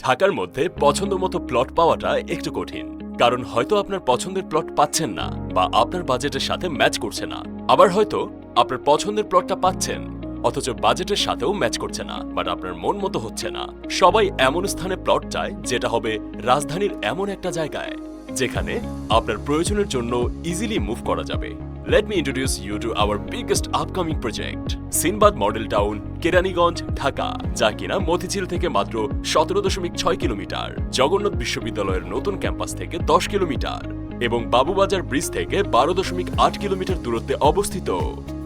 ঢাকার মধ্যে পছন্দ মতো প্লট পাওয়াটা একটু কঠিন, কারণ হয়তো আপনার পছন্দের প্লট পাচ্ছেন না বা আপনার বাজেটের সাথে ম্যাচ করছে না। আবার হয়তো আপনার পছন্দের প্লটটা পাচ্ছেন অথচ বাজেটের সাথেও ম্যাচ করছে না, বাট আপনার মন মতো হচ্ছে না। সবাই এমন স্থানে প্লট চায় যেটা হবে রাজধানীর এমন একটা জায়গায় যেখানে আপনার প্রয়োজনের জন্য ইজিলি মুভ করা যাবে। Let me introduce you to our biggest upcoming project, Sinbad model town, Keraniganj, Dhaka, যা কিনা মতিঝিল থেকে মাত্র 17.6 কিলোমিটার, জগন্নাথ বিশ্ববিদ্যালয়ের নতুন ক্যাম্পাস থেকে 10 কিলোমিটার এবং বাবুবাজার ব্রিজ থেকে 12.8 কিলোমিটার দূরত্বে অবস্থিত।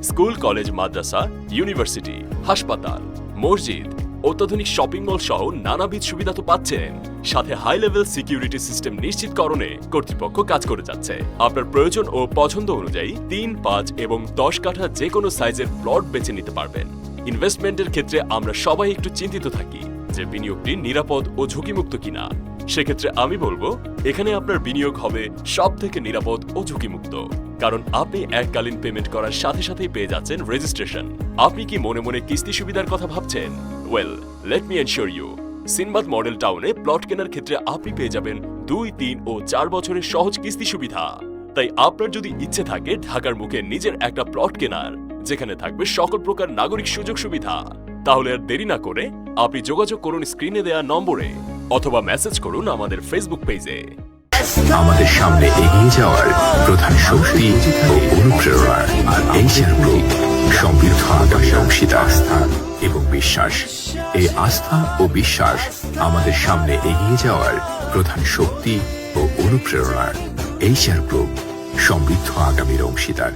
স্কুল, কলেজ, মাদ্রাসা, ইউনিভার্সিটি, হাসপাতাল, মসজিদ, অত্যাধুনিক শপিং মল সহ নানাবিধ সুবিধা তো পাচ্ছেন, সাথে হাই লেভেল সিকিউরিটি সিস্টেম নিশ্চিতকরণে কর্তৃপক্ষ কাজ করে যাচ্ছে। আপনার প্রয়োজন ও পছন্দ অনুযায়ী 3, 5 এবং 10 কাঠা যে কোনো সাইজের প্লট বেছে নিতে পারবেন। ইনভেস্টমেন্টের ক্ষেত্রে আমরা সবাই একটু চিন্তিত থাকি যে বিনিয়োগটি নিরাপদ ও ঝুঁকিমুক্ত কিনা। সেক্ষেত্রে আমি বলবো এখানে আপনার বিনিয়োগ হবে সব থেকে নিরাপদ ও ঝুঁকিমুক্ত, কারণ আপনি এককালীন পেমেন্ট করার সাথে সাথেই পেয়ে যাচ্ছেন রেজিস্ট্রেশন। আপনি কি মনে মনে কিস্তি সুবিধার কথা ভাবছেন? Well, let me ensure you, Sinbad model টাউনে প্লট কেনার ক্ষেত্রে আপনি পেয়ে যাবেন 2, 3 ও 4 বছরের সহজ কিস্তি সুবিধা। তাই আপনার যদি ইচ্ছে থাকে ঢাকার মুখে নিজের একটা প্লট কেনার যেখানে থাকবে সকল প্রকার নাগরিক সুযোগ সুবিধা, তাহলে আর দেরি না করে আপনি যোগাযোগ করুন স্ক্রিনে দেয়া নম্বরে অথবা মেসেজ করুন আমাদের ফেসবুক পেজে। আমাদের সামনে এগিয়ে যাওয়ার প্রধান শক্তি ও অনুপ্রেরণা এশিয়ান গ্রুপ, সমৃদ্ধ আগামী অংশীদার এবং বিশ্বাস। এই আস্থা ও বিশ্বাস আমাদের সামনে এগিয়ে যাওয়ার প্রধান শক্তি ও অনুপ্রেরণা এশিয়ান গ্রুপ, সমৃদ্ধ আগামীর অংশীদার।